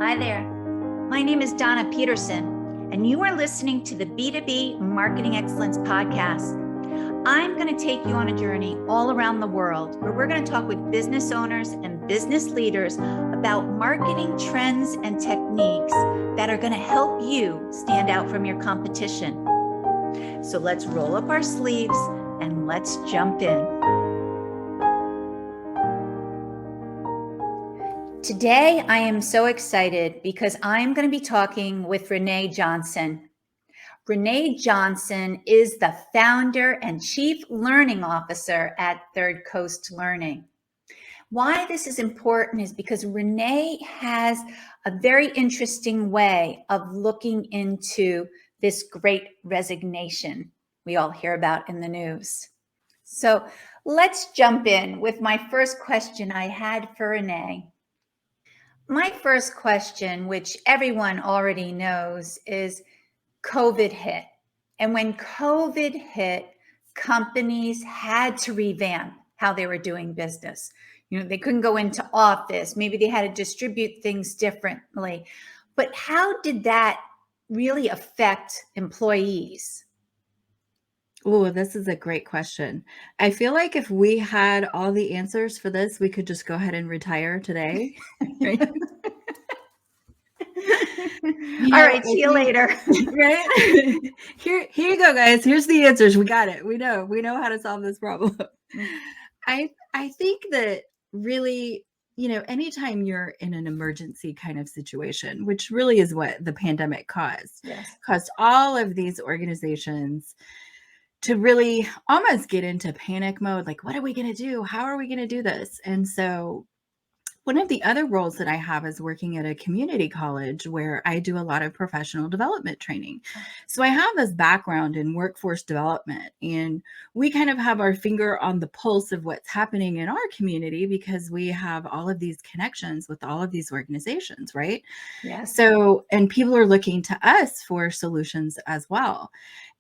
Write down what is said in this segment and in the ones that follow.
Hi there. My name is Donna Peterson, and you are listening to the B2B Marketing Excellence Podcast. I'm going to take you on a journey all around the world where we're going to talk with business owners and business leaders about marketing trends and techniques that are going to help you stand out from your competition. So let's roll up our sleeves and let's jump in. Today, I am so excited because I'm going to be talking with Renee Johnson. Renee Johnson is the founder and chief learning officer at Third Coast Learning. Why this is important is because Renee has a very interesting way of looking into this great resignation we all hear about in the news. So let's jump in with my first question I had for Renee. My first question, which everyone already knows, is COVID hit. And when COVID hit, companies had to revamp how they were doing business. They couldn't go into office. Maybe they had to distribute things differently. But how did that really affect employees? Oh, this is a great question. I feel like if we had all the answers for this, we could just go ahead and retire today. Right? All right, see you later. Right? Here you go, guys. Here's the answers. We got it. We know how to solve this problem. I think that really, anytime you're in an emergency kind of situation, which really is what the pandemic caused, caused all of these organizations to really almost get into panic mode. Like, what are we going to do? How are we going to do this? And so one of the other roles that I have is working at a community college where I do a lot of professional development training. So I have this background in workforce development, and we kind of have our finger on the pulse of what's happening in our community because we have all of these connections with all of these organizations, right? Yes. So, and people are looking to us for solutions as well.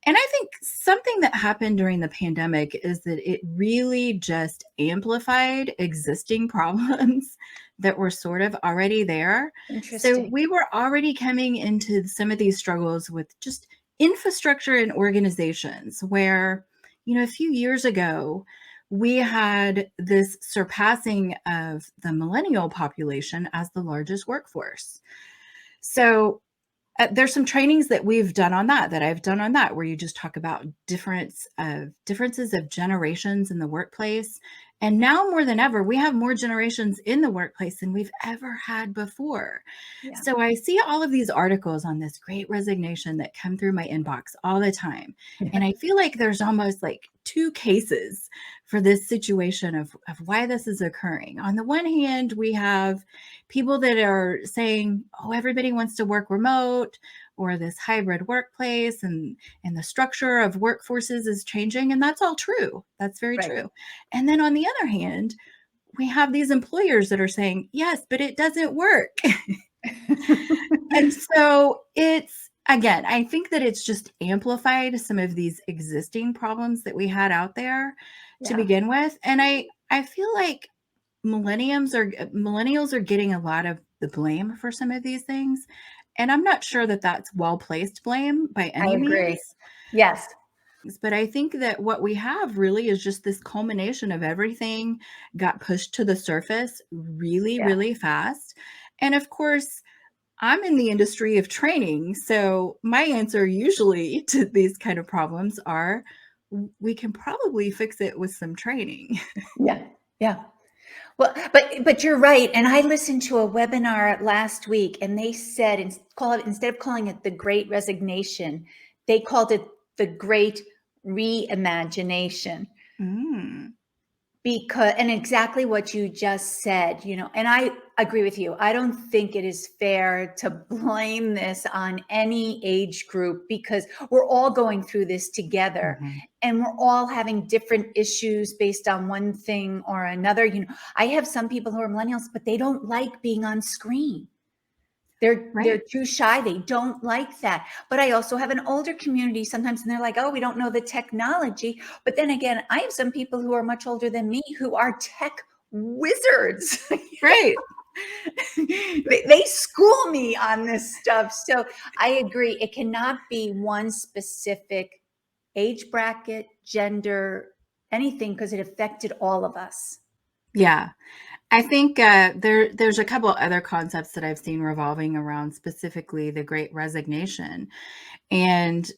And I think something that happened during the pandemic is that it really just amplified existing problems that were sort of already there. So we were already coming into some of these struggles with just infrastructure and organizations where, a few years ago, we had this surpassing of the millennial population as the largest workforce. So there's some trainings that we've done on that I've done on that, where you just talk about differences of generations in the workplace. And now more than ever, we have more generations in the workplace than we've ever had before. Yeah. So I see all of these articles on this great resignation that come through my inbox all the time. Yeah. And I feel like there's almost like two cases for this situation of why this is occurring. On the one hand, we have people that are saying, oh, everybody wants to work remote, or this hybrid workplace, and the structure of workforces is changing. And that's all true. That's very true. And then on the other hand, we have these employers that are saying, yes, but it doesn't work. And so again, I think that it's just amplified some of these existing problems that we had out there to begin with. And I feel like millennials are getting a lot of the blame for some of these things. And I'm not sure that that's well-placed blame by any means. Yes. But I think that what we have really is just this culmination of everything got pushed to the surface really, really fast. And of course, I'm in the industry of training. So my answer usually to these kind of problems are, we can probably fix it with some training. Yeah. Well, but you're right. And I listened to a webinar last week, and they said, instead of calling it the Great Resignation, they called it the Great Reimagination. And exactly what you just said, and I agree with you. I don't think it is fair to blame this on any age group, because we're all going through this together, and we're all having different issues based on one thing or another. I have some people who are millennials, but they don't like being on screen. They're too shy. They don't like that. But I also have an older community sometimes, and they're like, oh, we don't know the technology. But then again, I have some people who are much older than me who are tech wizards. Right. They school me on this stuff. So I agree. It cannot be one specific age bracket, gender, anything, because it affected all of us. Yeah. I think there's a couple other concepts that I've seen revolving around specifically the Great Resignation. And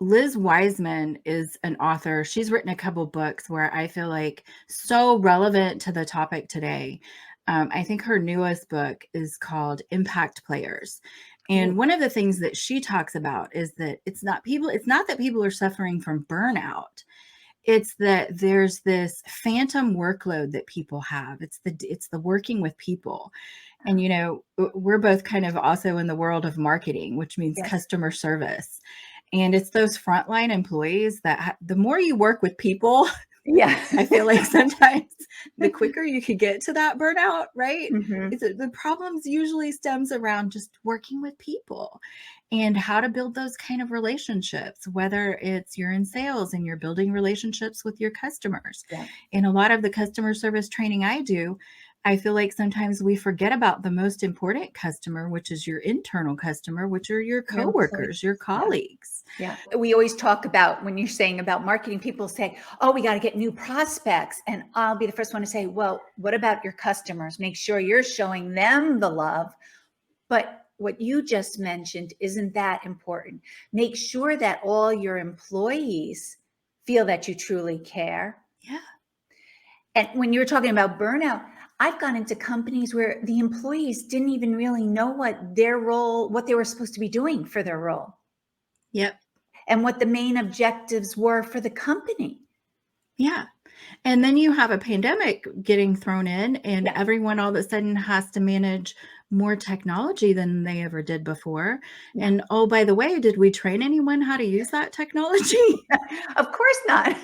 Liz Wiseman is an author. She's written a couple books where I feel like so relevant to the topic today. I think her newest book is called Impact Players. And Ooh, one of the things that she talks about is that it's not that people are suffering from burnout. It's that there's this phantom workload that people have. It's the working with people. And we're both kind of also in the world of marketing, which means yes. customer service. And it's those frontline employees that the more you work with people, Yeah. I feel like sometimes the quicker you could get to that burnout, right? Mhm. The problems usually stems around just working with people and how to build those kind of relationships, whether it's you're in sales and you're building relationships with your customers. Yeah. In a lot of the customer service training I do, I feel like sometimes we forget about the most important customer, which is your internal customer, which are your Your employees. coworkers, your Yeah. colleagues. Yeah. We always talk about when you're saying about marketing, people say, oh, we got to get new prospects. And I'll be the first one to say, well, what about your customers? Make sure you're showing them the love. But what you just mentioned isn't that important. Make sure that all your employees feel that you truly care. Yeah. And when you're talking about burnout, I've gone into companies where the employees didn't even really know what their role, what they were supposed to be doing for their role, Yep. and what the main objectives were for the company. Yeah. And then you have a pandemic getting thrown in, and Yeah. everyone all of a sudden has to manage more technology than they ever did before. Yeah. And oh, by the way, did we train anyone how to use that technology? Of course not.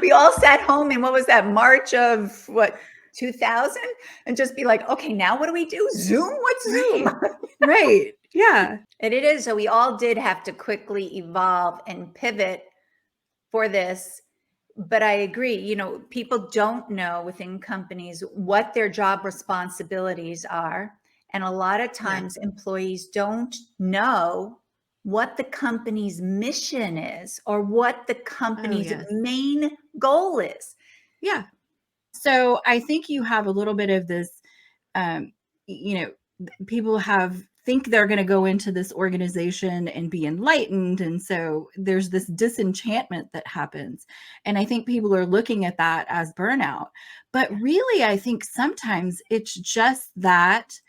We all sat home in what was that, March of what, 2000? And just be like, okay, now what do we do? Zoom? What's Zoom? Right. Right. Yeah. And it is. So we all did have to quickly evolve and pivot for this. But I agree, people don't know within companies what their job responsibilities are. And a lot of Yeah. times employees don't know what the company's mission is or what the Oh, company's yes. main goal is. Yeah. So I think you have a little bit of this, um, people think they're going to go into this organization and be enlightened. And so there's this disenchantment that happens. And I think people are looking at that as burnout. But really, I think sometimes it's just that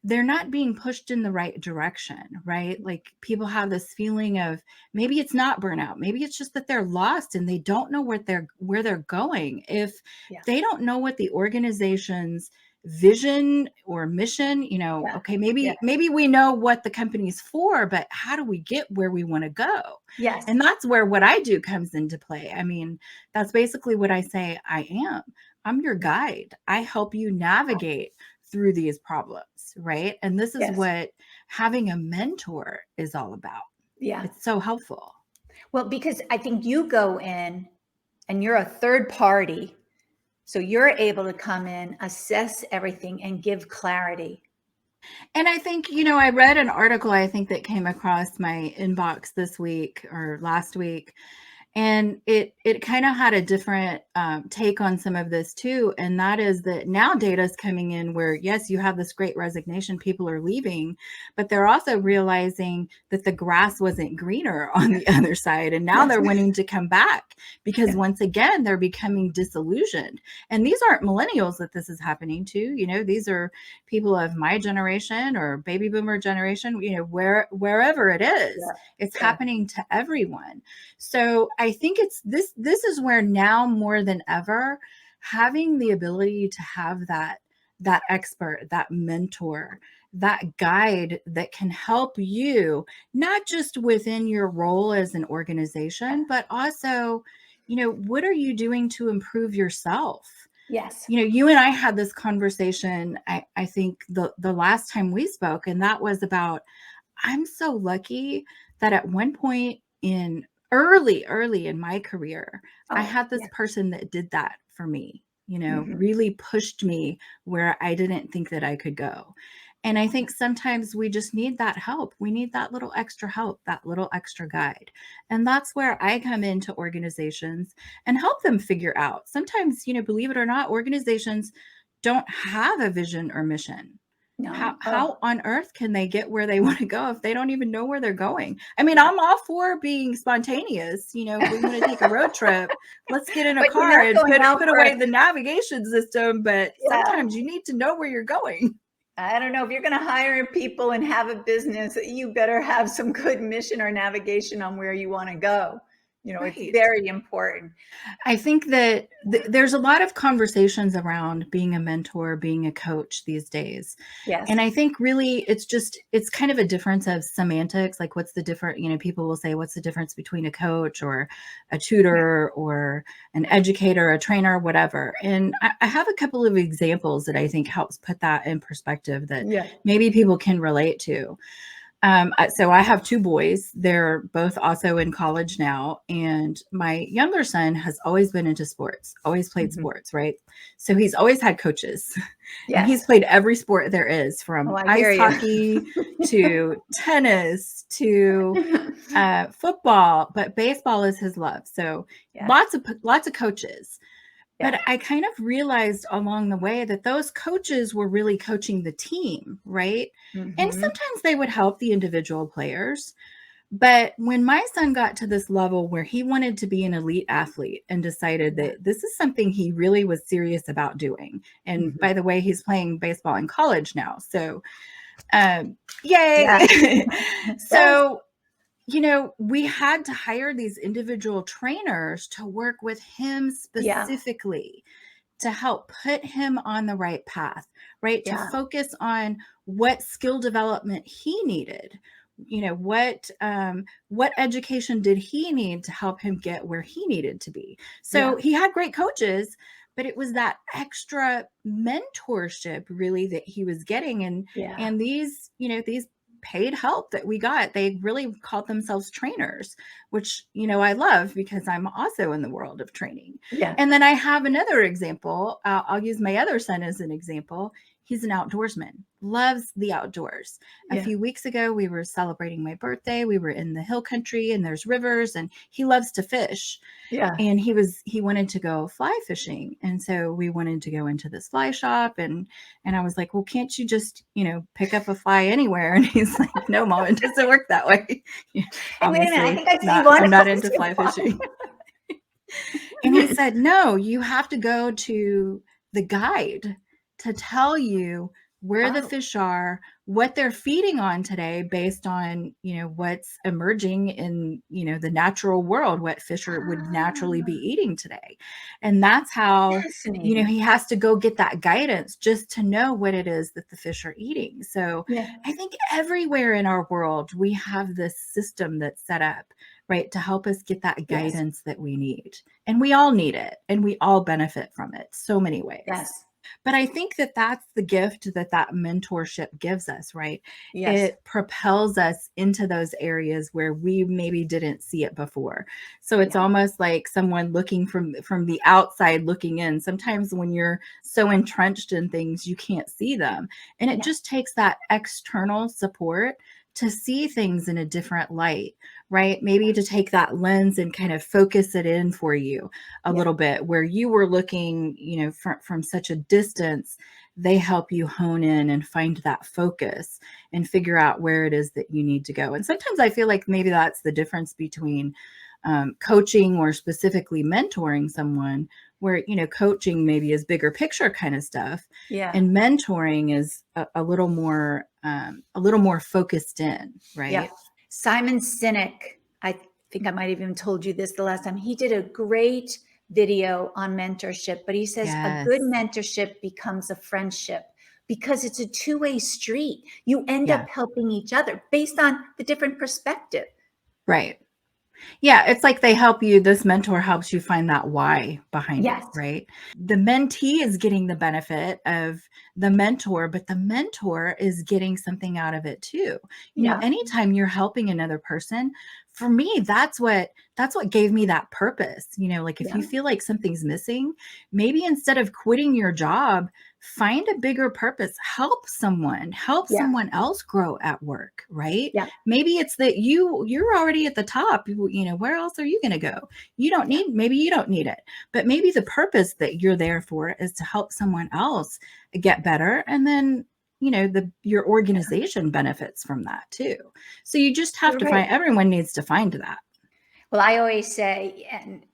they're not being pushed in the right direction, right? Like people have this feeling of maybe it's not burnout, maybe it's just that they're lost and they don't know where they're going. If Yeah. they don't know what the organization's vision or mission, Yeah. okay, Yeah. maybe we know what the company's for, but how do we get where we want to go? Yes. And that's where what I do comes into play. I mean, that's basically what I say I'm your guide. I help you navigate through these problems, right? And this is Yes. what having a mentor is all about. Yeah. It's so helpful. Well, because I think you go in and you're a third party. So you're able to come in, assess everything, and give clarity. And I think, I read an article I think that came across my inbox this week or last week, and it kind of had a different take on some of this too. And that is that now data is coming in where, yes, you have this great resignation, people are leaving, but they're also realizing that the grass wasn't greener on the other side. And now Yes. they're wanting to come back because Yeah. once again, they're becoming disillusioned. And these aren't millennials that this is happening to, these are people of my generation or baby boomer generation, wherever it is, Yeah. it's Yeah. happening to everyone. So I think it's this is where now more than ever, having the ability to have that expert, that mentor, that guide that can help you, not just within your role as an organization, but also, what are you doing to improve yourself? Yes. You and I had this conversation, I think the last time we spoke, and that was about, I'm so lucky that at one point in early in my career, I Oh, had this yeah. person that did that for me. Mhm. really pushed me where I didn't think that I could go. And I think sometimes we just need that help. We need that little extra help, that little extra guide. And that's where I come into organizations and help them figure out. Sometimes, believe it or not, organizations don't have a vision or mission. How No. Oh, how on earth can they get where they want to go if they don't even know where they're going? I mean, I'm all for being spontaneous. If we want to take a road trip, let's get in a but you're car not and going put out put for, away the navigation system, but yeah. sometimes you need to know where you're going. I don't know if you're going to hire people and have a business, you better have some good mission or navigation on where you want to go. It's Right. very important. I think that there's a lot of conversations around being a mentor, being a coach these days. And Yes. I think really it's kind of a difference of semantics. Like, what's the different, people will say, what's the difference between a coach or a Yeah. tutor or an educator, a trainer, whatever. And I have a couple of examples that I think helps put that in perspective that Yeah. maybe people can relate to. So I have two boys. They're both also in college now. And my younger son has always been into sports, always played Mhm. sports, right? So he's always had coaches. And he's Yes. played every sport there is, Oh, from I hear ice you. hockey to tennis to football, but baseball is his love. So Yes. lots of coaches. Yes. But I kind of realized along the way that those coaches were really coaching the team, right? And Mhm. sometimes they would help the individual players. But when my son got to this level where he wanted to be an elite athlete and decided Yeah. that this is something he really was serious about doing, and Mhm. by the way, he's playing baseball in college now. So, Yeah. yay. Yes. So, we had to hire these individual trainers to work with him Yeah. specifically to help put him on the right path, right? To Yeah. focus on what skill development he needed. What education did he need to help him get where he needed to be? So Yeah. he had great coaches, but it was that extra mentorship really that he was getting. and Yeah. and these paid help that we got, they really called themselves trainers, which I love because I'm also in the world of training. Yeah. And then I have another example. I'll use my other son as an example. He's an outdoorsman, loves the outdoors. A Yeah. few weeks ago, we were celebrating my birthday. We were in the hill country and there's rivers, and he loves to fish. Yeah. And he wanted to go fly fishing. And so we wanted to go into this fly shop, and I was like, well, can't you just, pick up a fly anywhere? And he's like, no, mom, it doesn't work that way. Hey, wait a minute. I Obviously think I see not. one I'm of not them into too. fly fishing. And he said, no, you have to go to the guide to tell you where the Oh, fish are, what they're feeding on today based on, what's emerging in, the natural world, what fish would naturally be ah, eating today. And that's how, fascinating. he has to go get that guidance just to know what it is that the fish are eating. So Yeah. I think everywhere in our world, we have this system that's set up, right, to help us get that Yes. guidance that we need. And we all need it, and we all benefit from it so many ways. Yes. But I think that that's the gift that mentorship gives us, right? Yes. It propels us into those areas where we maybe didn't see it before. So it's Yeah. almost like someone looking from the outside looking in. Sometimes when you're so entrenched in things, you can't see them. And it Yeah. just takes that external support to see things in a different light, right? Maybe to take that lens and kind of focus it in for you a Yeah. little bit, where you were looking, from such a distance. They help you hone in and find that focus and figure out where it is that you need to go. And sometimes I feel like maybe that's the difference between coaching or specifically mentoring someone, where coaching maybe is bigger picture kind of stuff, Yeah. and mentoring is a little more focused in, Yeah. right? Simon Sinek, I think I might have even told you this the last time. He did a great video on mentorship, but he says a good Yes. mentorship becomes a friendship because it's a two-way street. You end Yeah. up helping each other based on the different perspective. Right. Yeah, it's like they help you, this mentor helps you find that why behind it, Yes. right? The mentee is getting the benefit of the mentor, but the mentor is getting something out of it too. Yeah. Anytime you're helping another person, for me, that's what gave me that purpose. Like if Yeah. you feel like something's missing, maybe instead of quitting your job, find a bigger purpose, help Yeah. someone else grow at work, right? Yeah. Maybe it's that you're already at the top. Where else are you going to go? Yeah. Maybe you don't need it, but maybe the purpose that you're there for is to help someone else get better. And then, your organization benefits from that too. So you just have You're to right. find, everyone needs to find that. Well, I always say, and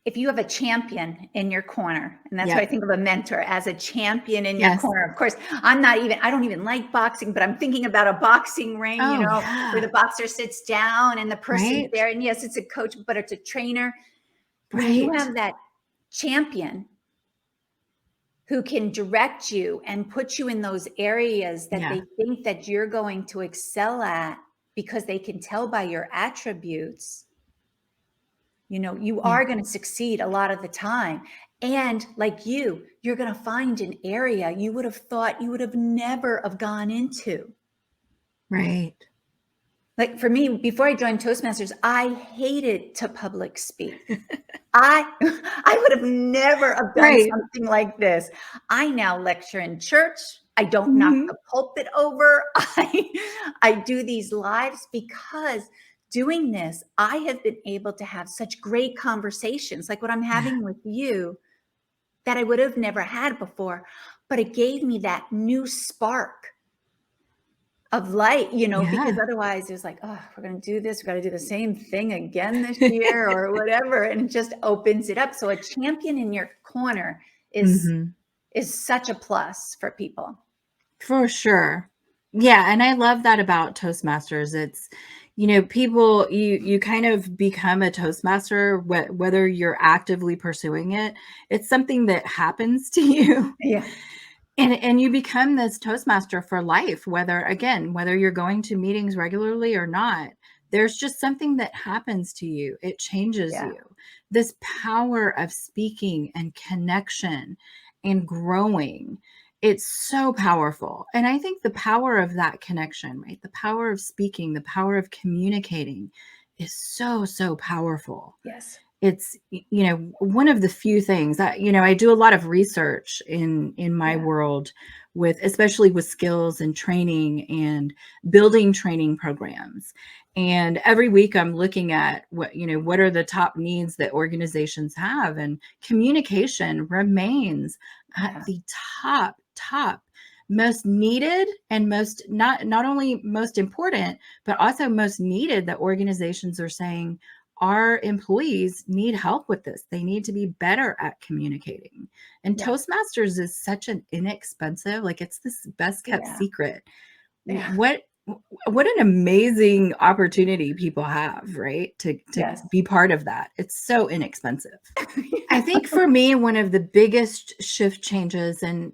if you have a champion in your corner, and that's why I Yep. think of a mentor as a champion in your Yes. corner. Of course, I don't even like boxing, but I'm thinking about a boxing ring, Oh, where the yeah. boxer sits down and the person's Right. there. And yes, it's a coach, but it's a trainer. When you Right. have that champion who can direct you and put you in those areas that Yeah. they think that you're going to excel at because they can tell by your attributes, you Yeah. are going to succeed a lot of the time. And like you're going to find an area you would have thought you would have never have gone into. Right. Like for me, before I joined Toastmasters, I hated to public speak. I I would have never have done Right. something like this. I now lecture in church. I don't knock Mhm. the pulpit over. I do these lives because doing this, I have been able to have such great conversations like what I'm Yeah. having with you that I would have never had before, but it gave me that new spark of light, because Yeah. otherwise it was like, "Oh, we're gonna do this. We gotta do the same thing again this year," or whatever, and it just opens it up. So a champion in your corner is Mhm. is such a plus for people. For sure. Yeah, and I love that about Toastmasters. It's, people, you kind of become a Toastmaster, whether you're actively pursuing it. It's something that happens to you. Yeah, And you become this Toastmaster for life, whether you're going to meetings regularly or not. There's just something that happens to you. It changes yeah, you. This power of speaking and connection and growing, it's so powerful. And I think the power of that connection, right? The power of speaking, the power of communicating is so, so powerful. yes, It's, one of the few things that, I do a lot of research in my yeah, world, especially with skills and training and building training programs. And every week I'm looking at what are the top needs that organizations have, and communication remains at yeah, the top most needed, and most, not only most important, but also most needed, that organizations are saying our employees need help with this. They need to be better at communicating. And yes, Toastmasters is such an inexpensive, like it's this best kept yeah, secret. yeah, What an amazing opportunity people have, right? To yes. be part of that. It's so inexpensive. I think for me, one of the biggest shift changes, and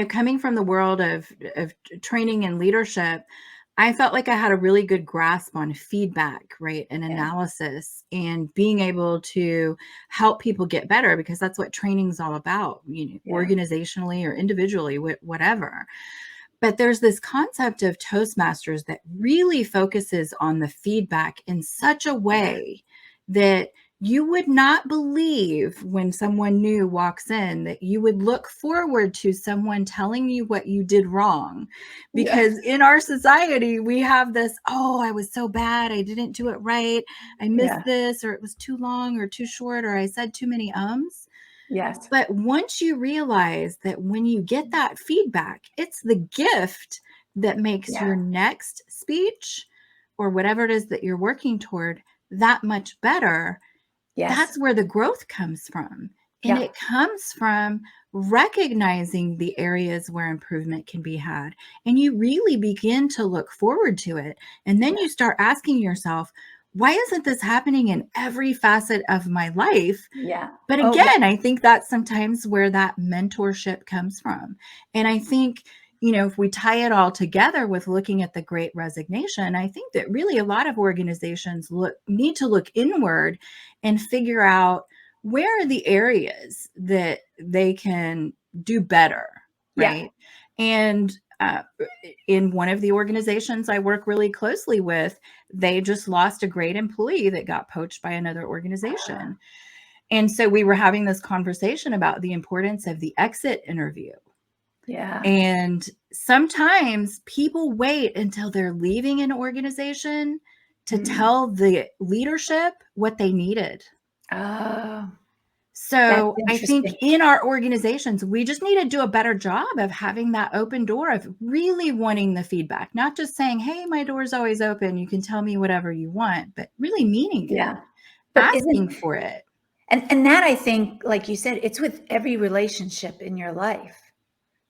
coming from the world of training and leadership, I felt like I had a really good grasp on feedback, right? And Yeah, analysis, and being able to help people get better, because that's what training's all about, yeah, organizationally or individually, whatever. But there's this concept of Toastmasters that really focuses on the feedback in such a yeah, way that you would not believe, when someone new walks in, that you would look forward to someone telling you what you did wrong. yeah, Because in our society, we have this, oh, I was so bad. I didn't do it right. I missed yeah, this, or it was too long or too short, or I said too many ums. yes, But once you realize that when you get that feedback, it's the gift that makes yeah, your next speech, or whatever it is that you're working toward, that much better, yes, that's where the growth comes from. And yeah, it comes from recognizing the areas where improvement can be had. And you really begin to look forward to it. And then yeah, you start asking yourself, why isn't this happening in every facet of my life? yeah. But Oh, yeah, again, I think that's sometimes where that mentorship comes from. And I think, if we tie it all together with looking at the Great Resignation, I think that really a lot of organizations need to look inward and figure out, where are the areas that they can do better, yeah, right? And uh, in one of the organizations I work really closely with, they just lost a great employee that got poached by another organization. And so we were having this conversation about the importance of the exit interview. Yeah. And sometimes people wait until they're leaving an organization to Mm. tell the leadership what they needed. Oh, that's So I think interesting. in our organizations, we just need to do a better job of having that open door, of really wanting the feedback, not just saying, hey, my door's always open. You can tell me whatever you want, but really meaning it, Yeah. But asking isn't for it. and that, I think, like you said, it's with every relationship in your life.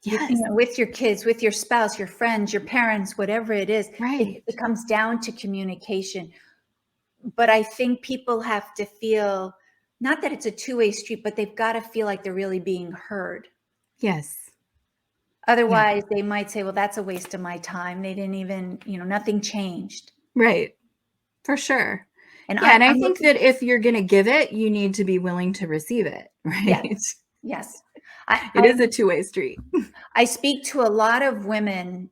You Yes, know, with your kids, with your spouse, your friends, your parents, whatever it is, right. it comes down to communication. But I think people have to feel, not that it's a two-way street, but they've got to feel like they're really being heard. Yes. Yeah. Otherwise, they might say, well, that's a waste of my time. They didn't even, nothing changed. Right. For sure. And Yeah. And I I'm think looking, that if you're going to give it, you need to be willing to receive it. yes, Right. yes. It is a two-way street. I speak to a lot of women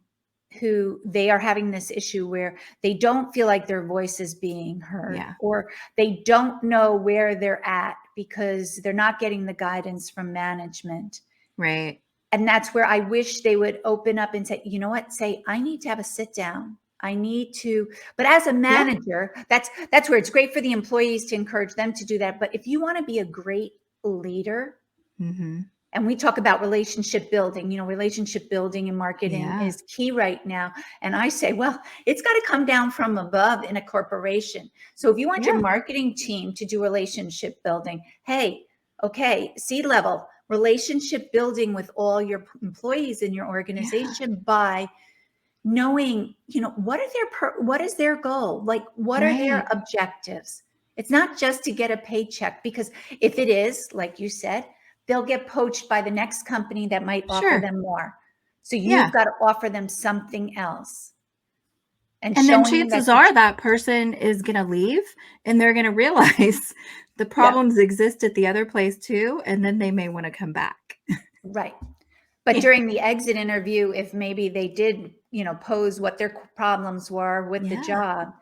who they are having this issue where they don't feel like their voice is being heard, Yeah. or they don't know where they're at because they're not getting the guidance from management. Right. And that's where I wish they would open up and say, you know what, say, I need to have a sit down. I need to, but as a Yeah. manager, that's where it's great for the employees to encourage them to do that. But if you want to be a great leader, Mm-hmm. and we talk about relationship building, relationship building and marketing Yeah. is key right now. And I say, well, it's got to come down from above in a corporation. So if you want your Yeah. marketing team to do relationship building, hey, okay, C-level, relationship building with all your employees in your Yeah. organization by knowing, what is their goal? Like, what are their Right. objectives? It's not just to get a paycheck, because if it is, like you said, they'll get poached by the next company that might offer Sure. them more. So you've Yeah. got to offer them something else and And then showing them that chances are that person is going to leave and they're going to realize the yeah, problems exist at the other place too. And then they may want to come back. right. But during the exit interview, if maybe they did, pose what their problems were with the Yeah. job,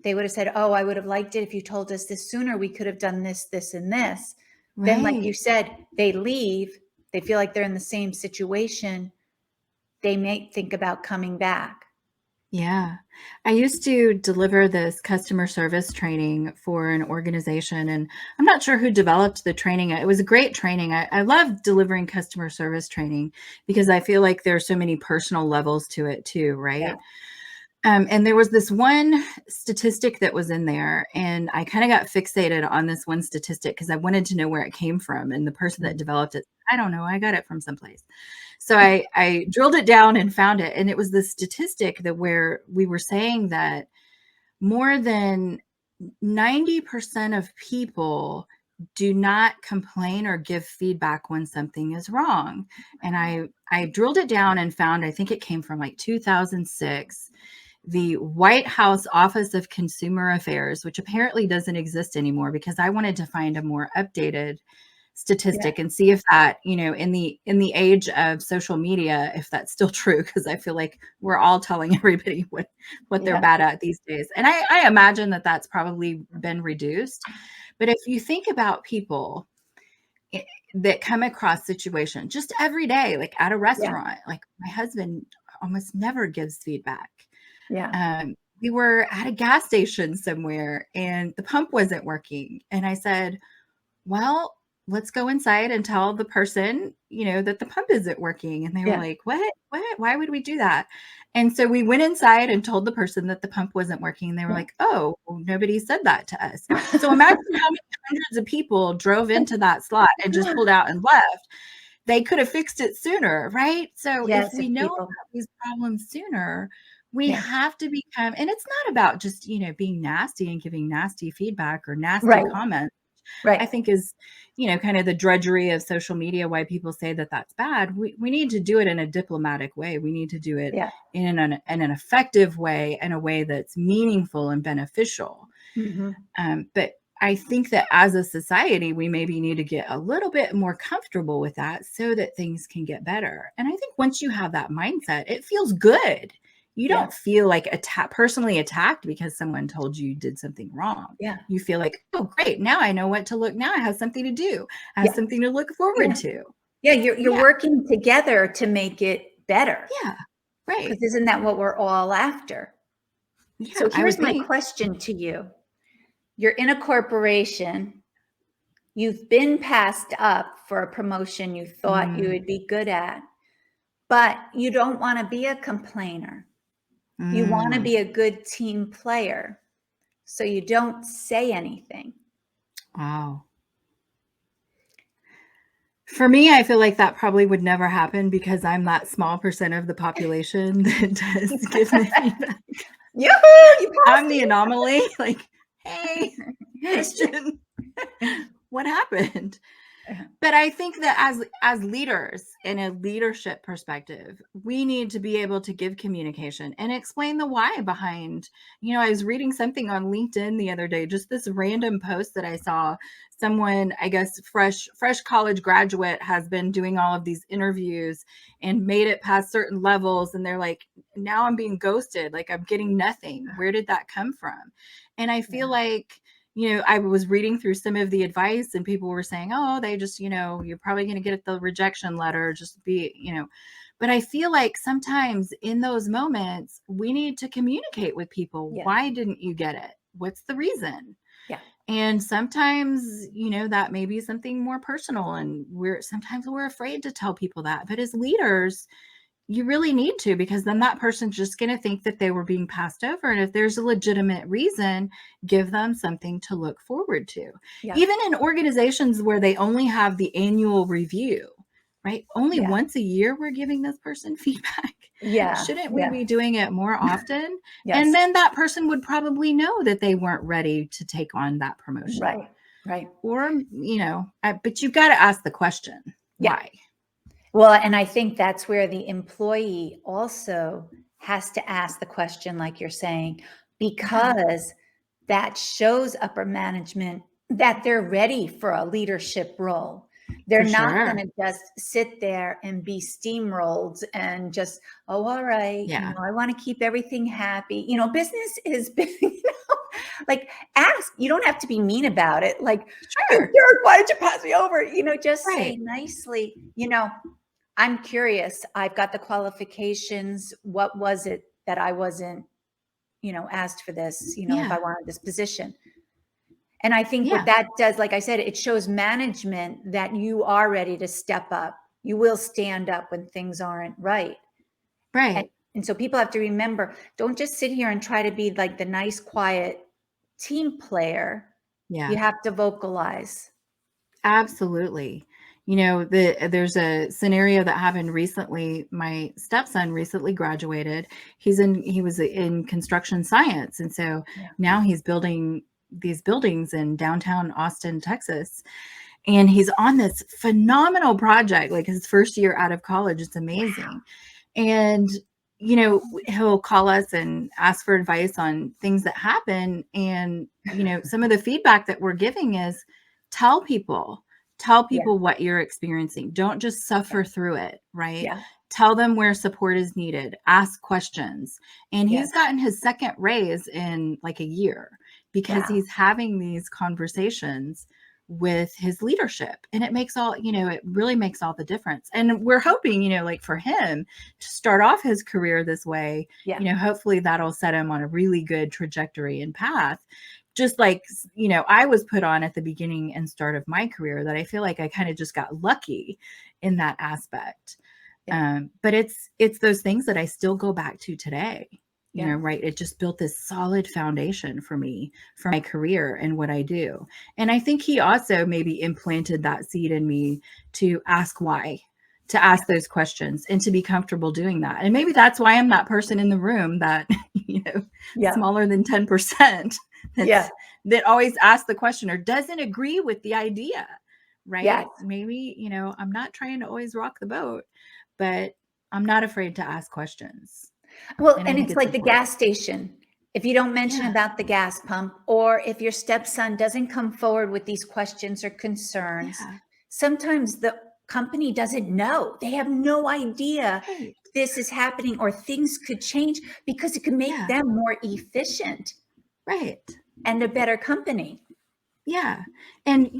they would have said, oh, I would have liked it if you told us this sooner. We could have done this, this, and this. Then, like you Right. said, they leave. They feel like they're in the same situation. They may think about coming back. Yeah. I used to deliver this customer service training for an organization, and I'm not sure who developed the training. It was a great training. I love delivering customer service training because I feel like there's so many personal levels to it too, Yeah. right? And there was this one statistic that was in there, and I kind of got fixated on this one statistic because I wanted to know where it came from. And the person that developed it, I don't know, I got it from someplace. So I drilled it down and found it. And it was the statistic that where we were saying that more than 90% of people do not complain or give feedback when something is wrong. And I drilled it down and found, I think it came from like 2006, the White House Office of Consumer Affairs, which apparently doesn't exist anymore, because I wanted to find a more updated Yeah. statistic and see if that, in the age of social media, if that's still true, because I feel like we're all telling everybody what they're Yeah. bad at these days. And I imagine that that's probably been reduced. But if you think about people i- that come across situations just every day, like at a Yeah. restaurant, like my husband almost never gives feedback. Yeah. We were at a gas station somewhere and the pump wasn't working. And I said, well, let's go inside and tell the person, that the pump isn't working. And they were Yeah. like, what? What? Why would we do that? And so we went inside and told the person that the pump wasn't working. They were Yeah. like, oh, well, nobody said that to us. So imagine how many hundreds of people drove into that slot and just pulled out and left. They could have fixed it sooner, right? So if Yes, we if know people, about these problems sooner, we yeah. have to become, and it's not about just, being nasty and giving nasty feedback or nasty Right. comments. I Right. think is, kind of the drudgery of social media, why people say that that's bad. We need to do it in a diplomatic way. We need to do it Yeah. in an effective way, in a way that's meaningful and beneficial. Hmm. But I think that as a society, we maybe need to get a little bit more comfortable with that so that things can get better. And I think once you have that mindset, it feels good. You Yeah. don't feel like personally attacked because someone told you did something wrong. Yeah. You feel like, oh, great. Now I know what to look. Now I have something to do. I have Yeah. something to look Yeah. forward to. Yeah. You're Yeah. working together to make it better. Yeah. Because Right. isn't that what we're all after? Yeah. So I would here's my think. question to you. You're in a corporation. You've been passed up for a promotion you thought you Mm, would be good at, but you don't want to be a complainer. You want to mm, be a good team player. So you don't say anything. wow. For me, I feel like that probably would never happen because I'm that small percent of the population that does give the feedback. Yoo-hoo, you I'm passed the anomaly, like, "Hey, it. Christian, what happened?" But I think that as leaders in a leadership perspective, we need to be able to give communication and explain the why behind. I was reading something on LinkedIn the other day, just this random post that I saw. Someone, I guess fresh college graduate, has been doing all of these interviews and made it past certain levels, and they're like, now I'm being ghosted, like I'm getting nothing. Where did that come from? And I feel Yeah. like I was reading through some of the advice, and people were saying, oh, they just, you're probably going to get the rejection letter, just but I feel like sometimes in those moments, we need to communicate with people. Yeah. Why didn't you get it? What's the reason? Yeah. And sometimes, that may be something more personal, and sometimes we're afraid to tell people that. But as leaders, you really need to, because then that person's just going to think that they were being passed over. And if there's a legitimate reason, give them something to look forward to. Yeah. Even in organizations where they only have the annual review, right? Only Yeah. once a year we're giving this person feedback. Yeah. Shouldn't we Yeah. be doing it more often? And Yes. then that person would probably know that they weren't ready to take on that promotion. Right. Right. Or, but you've got to ask the question, Yeah. why? Well, and I think that's where the employee also has to ask the question, like you're saying, Yeah, because that shows upper management that they're ready for a leadership role. They're for not going sure. to just sit there and be steamrolled and just, oh, all right, Yeah. I want to keep everything happy. Business is big, like ask. You don't have to be mean about it. Like, you Sure. jerk, why did you pass me over? Just say Right. nicely, I'm curious. I've got the qualifications. What was it that I wasn't, asked for this, if Yeah. I wanted this position? And I think what Yeah. that does, like I said, it shows management that you are ready to step up. You will stand up when things aren't right. And, Right. and so people have to remember, don't just sit here and try to be like the nice, quiet team player. You Yeah. have to vocalize. Absolutely. There's a scenario that happened recently. My stepson recently graduated. He was in construction science. And so Yeah. now he's building these buildings in downtown Austin, Texas. And he's on this phenomenal project, like his first year out of college. It's amazing. And, he'll call us and ask for advice on things that happen. And, some of the feedback that we're giving is tell people, Yeah. what you're experiencing. Don't just Yeah. suffer through it, right? Yeah. Tell them where support is needed, ask questions. And Yeah. he's gotten his second raise in like a year because Wow. he's having these conversations with his leadership. And it makes it really makes all the difference. And we're hoping, like for him to start off his career this way, Yeah. hopefully that'll set him on a really good trajectory and path. Just like, I was put on at the beginning and start of my career, that I feel like I kind of just got lucky in that aspect. Yeah. But it's those things that I still go back to today. Yeah. Right? It just built this solid foundation for me, for my career and what I do. And I think he also maybe implanted that seed in me to ask why, to ask those questions and to be comfortable doing that. And maybe that's why I'm that person in the room that, Yeah. smaller than 10% Yeah. that always asks the question or doesn't agree with the idea, Yes. right? Maybe, I'm not trying to always rock the boat, but I'm not afraid to ask questions. Well, And I and think it's it's like the important. gas station. If you don't mention Yeah. about the gas pump, or if your stepson doesn't come forward with these questions or concerns, Yeah. sometimes the company doesn't know. They have no idea Right. this is happening or things could change because it can make Yeah. them more efficient Right. and a better company. Yeah. And,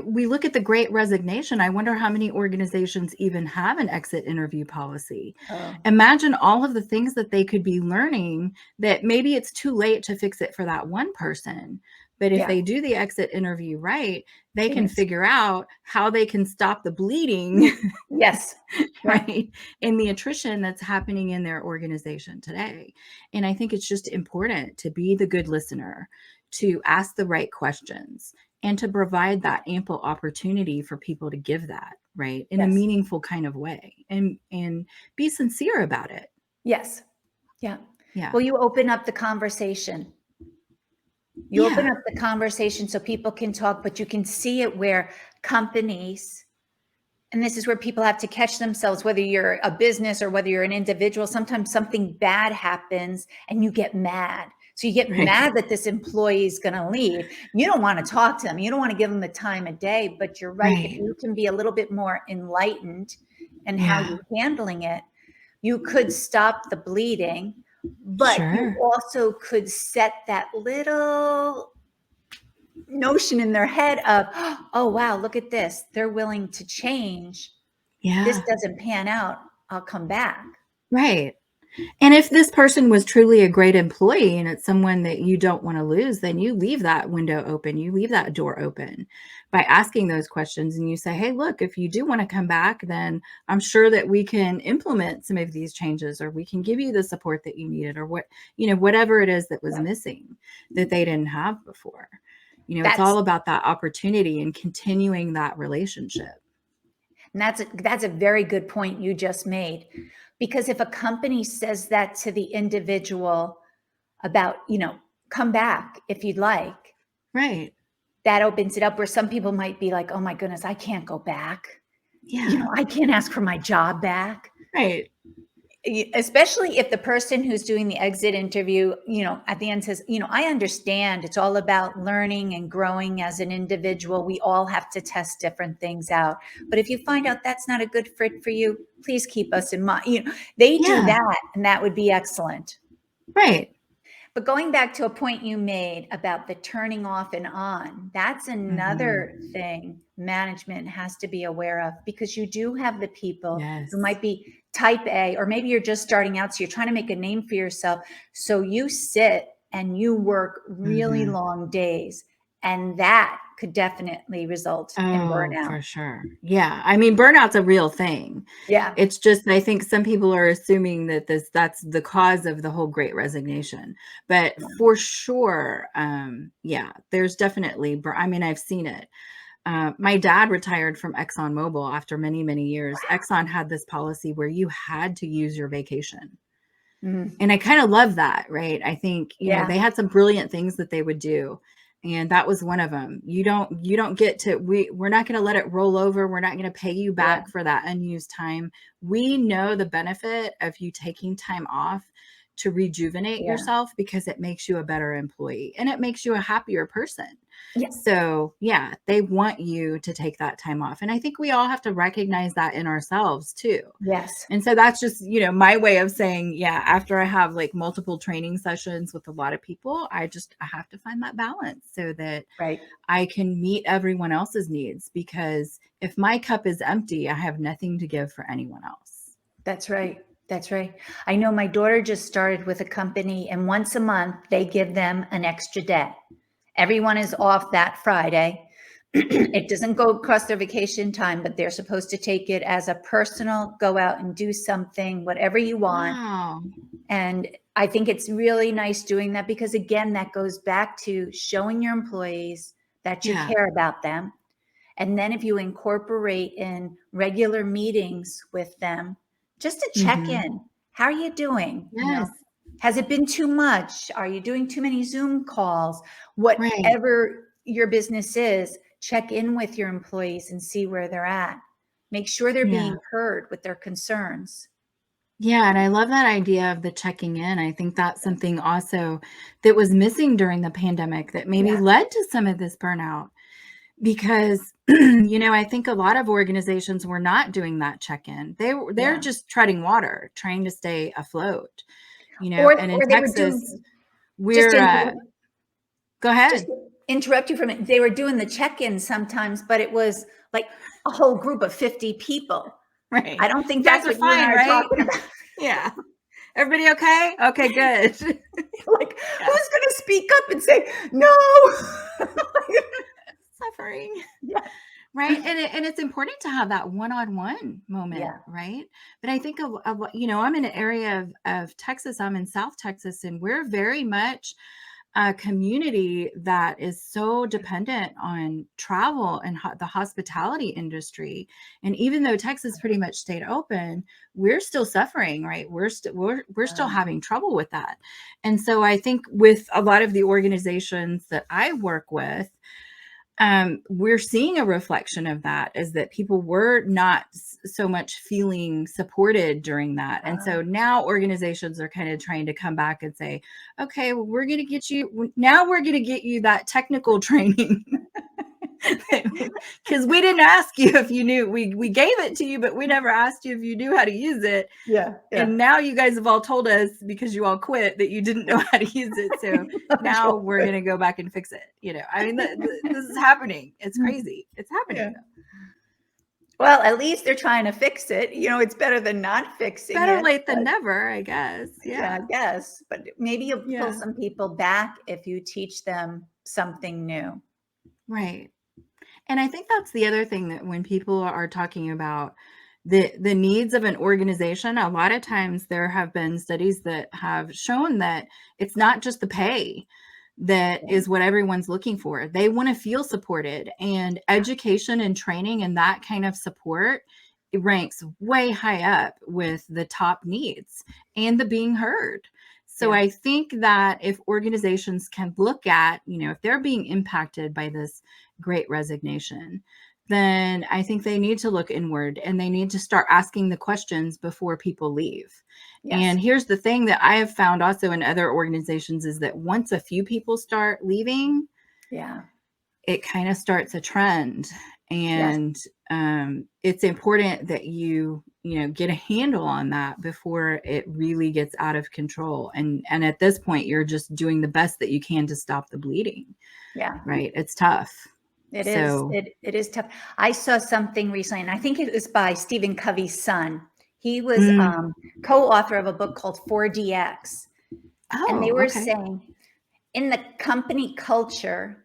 we look at the great resignation. I wonder how many organizations even have an exit interview policy. Oh, Imagine all of the things that they could be learning that maybe it's too late to fix it for that one person. But if yeah. they do the exit interview right, they can It's- figure out how they can stop the bleeding, Yes. Yeah. right? And the attrition that's happening in their organization today. And I think it's just important to be the good listener, to ask the right questions, and to provide that ample opportunity for people to give that, right, in a Yes. meaningful kind of way, and be sincere about it. Yes. Yeah. Yeah. Well, you open up the conversation. You open Yeah. up the conversation so people can talk, but you can see it where companies, and this is where people have to catch themselves, whether you're a business or whether you're an individual, sometimes something bad happens and you get mad. So you get Right. mad that this employee is going to leave. You don't want to talk to them. You don't want to give them the time of day, but you're right. If Right. you can be a little bit more enlightened in how Yeah. you're handling it, you could stop the bleeding, but you Sure. also could set that little notion in their head of, oh, wow, look at this. They're willing to change. This Yeah. doesn't pan out. I'll come back. Right. And if this person was truly a great employee and it's someone that you don't want to lose, then you leave that window open. You leave that door open by asking those questions. And you say, hey, look, if you do want to come back, then I'm sure that we can implement some of these changes, or we can give you the support that you needed, or whatever it is that was missing that they didn't have before. It's That's all about that opportunity and continuing that relationship. and that's a very good point you just made. Because if a company says that to the individual about, come back if you'd like, Right. that opens it up where some people might be like, oh my goodness, I can't go back. Yeah. I can't ask for my job back. Right. Especially if the person who's doing the exit interview, at the end says, I understand it's all about learning and growing as an individual. We all have to test different things out. But if you find out that's not a good fit for you, please keep us in mind. They do Yeah. that, and that would be excellent. Right. But going back to a point you made about the turning off and on, that's another Mhm. thing management has to be aware of, because you do have the people who Yes. might be type A, or maybe you're just starting out. So you're trying to make a name for yourself. So you sit and you work really Mhm. long days, and that could definitely result in Oh, burnout. for sure. Yeah. I mean, burnout's a real thing. Yeah. It's just, I think some people are assuming that that's the cause of the whole great resignation. But for sure, yeah, there's definitely, I mean, I've seen it. My dad retired from ExxonMobil after many, many years. Exxon had this policy where you had to use your vacation. Mhm. And I kind of love that, right? I think, Yeah. they had some brilliant things that they would do. And that was one of them. You don't get to, we're not going to let it roll over. We're not going to pay you Yeah. back for that unused time. We know the benefit of you taking time off to rejuvenate Yeah. yourself, because it makes you a better employee and it makes you a happier person. Yeah. So, yeah, they want you to take that time off. And I think we all have to recognize that in ourselves too. Yes. And so that's just, my way of saying, yeah, after I have like multiple training sessions with a lot of people, I have to find that balance so that Right. I can meet everyone else's needs, because if my cup is empty, I have nothing to give for anyone else. That's right. That's right. I know my daughter just started with a company, and once a month they give them an extra day. Everyone is off that Friday. It doesn't go across their vacation time, but they're supposed to take it as a personal, go out and do something, whatever you want. Wow. And I think it's really nice doing that, because again, that goes back to showing your employees that you Yeah. care about them. And then if you incorporate in regular meetings with them, just to check Hmm. in, how are you doing? Yes. Has it been too much? Are you doing too many Zoom calls? Right. Whatever your business is, check in with your employees and see where they're at. Make sure they're Yeah. being heard with their concerns. Yeah, and I love that idea of the checking in. I think that's something also that was missing during the pandemic that maybe Yeah. led to some of this burnout because I think a lot of organizations were not doing that check-in. They're Yeah. just treading water, trying to stay afloat, and in Or they were Texas, doing, just we're to interrupt, go just ahead. to interrupt you for a minute. They were doing the check-in sometimes, but it was like a whole group of 50 people. Right. I don't think You guys that's are what you and fine, I are right? talking about. Yeah. Everybody okay? Okay, good. Like, Yeah. who's going to speak up and say, no? Suffering. Yeah. Right. And it's important to have that one-on-one moment, Yeah. right? But I think I'm in an area of Texas. I'm in South Texas, and we're very much a community that is so dependent on travel and the hospitality industry. And even though Texas pretty much stayed open, we're still suffering, right? We're still Um, having trouble with that. And so I think with a lot of the organizations that I work with, we're seeing a reflection of that, is that people were not so much feeling supported during that. And uh, so now organizations are kind of trying to come back and say, okay, well, we're going to get you now, we're going to get you that technical training. Because we didn't ask you if you knew. We gave it to you, but we never asked you if you knew how to use it. yeah. Yeah. And now you guys have all told us, because you all quit, that you didn't know how to use it. So now we're going to go back and fix it. I mean, this is happening. It's crazy. It's happening Yeah. though. Well, at least they're trying to fix it. It's better than not fixing Better it. late than But never, I guess. yeah, Yeah. I guess. But maybe you'll pull Yeah. some people back if you teach them something new. Right. And I think that's the other thing, that when people are talking about the needs of an organization, a lot of times there have been studies that have shown that it's not just the pay that Yeah. is what everyone's looking for. They want to feel supported, and education and training and that kind of support, it ranks way high up with the top needs, and the being heard. So Yeah. I think that if organizations can look at, if they're being impacted by this great resignation, then I think they need to look inward, and they need to start asking the questions before people leave. Yes. And here's the thing that I have found also in other organizations, is that once a few people start leaving, Yeah. it kind of starts a trend. Yes. And it's important that get a handle on that before it really gets out of control. And at this point, you're just doing the best that you can to stop the bleeding. Yeah. Right? It's tough. It is. So, It is tough. I saw something recently, and I think it was by Stephen Covey's son. He was mm, co-author of a book called 4DX, and they oh, were okay. saying in the company culture,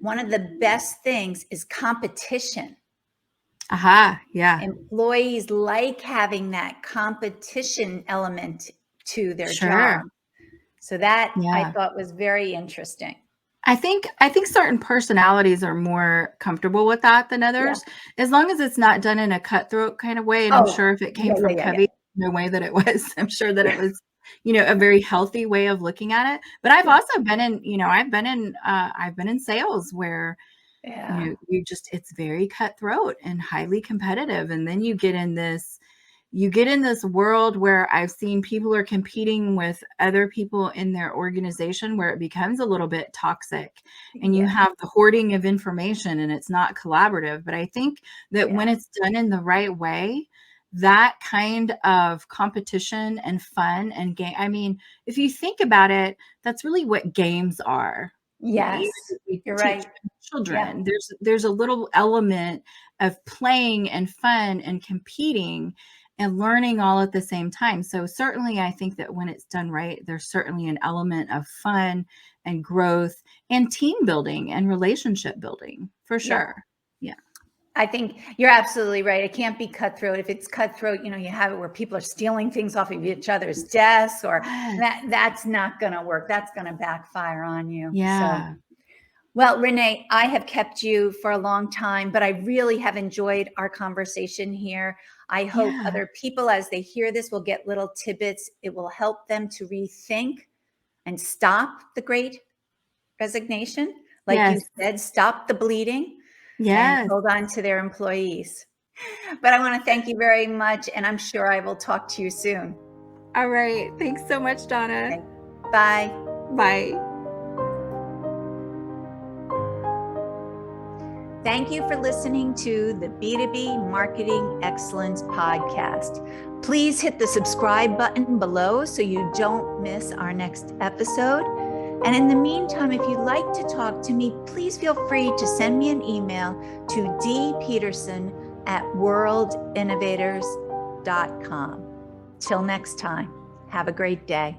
one of the best things is competition. Aha, yeah, Employees like having that competition element to their job. sure. So that I Yeah. thought was very interesting. I think certain personalities are more comfortable with that than Yeah. others, as long as it's not done in a cutthroat kind of way. And I'm Oh, sure if it yeah, came yeah, from yeah, yeah. Covey, the way that it was, I'm sure that it Yeah. was, a very healthy way of looking at it. But I've Yeah. also been in, I've been in sales where, Yeah. it's very cutthroat and highly competitive. And then you get in this world where I've seen people are competing with other people in their organization, where it becomes a little bit toxic, and you Yeah. have the hoarding of information, and it's not collaborative. But I think that when Yeah. it's done in the right way, that kind of competition and fun and game, I mean, if you think about it, that's really what games are. Even Yes. if we You're teach right. Yeah. children, there's a little element of playing and fun and competing and learning all at the same time. So certainly I think that when it's done right, there's certainly an element of fun and growth and team building and relationship building, for Yeah. sure. Yeah. I think you're absolutely right. It can't be cutthroat. If it's cutthroat, you have it where people are stealing things off of each other's desks, or Yes. that's not going to work. That's going to backfire on you. So, Yeah. well, Renee, I have kept you for a long time, but I really have enjoyed our conversation here. I hope Yeah. other people, as they hear this, will get little tidbits. It will help them to rethink and stop the great resignation. Like you Yes. said, stop the bleeding and Yes. hold on to their employees. But I want to thank you very much, and I'm sure I will talk to you soon. All right. Thanks so much, Donna. Okay. Bye. Bye. Thank you for listening to the B2B Marketing Excellence Podcast. Please hit the subscribe button below so you don't miss our next episode. And in the meantime, if you'd like to talk to me, please feel free to send me an email to dpeterson@worldinnovators.com. Till next time, have a great day.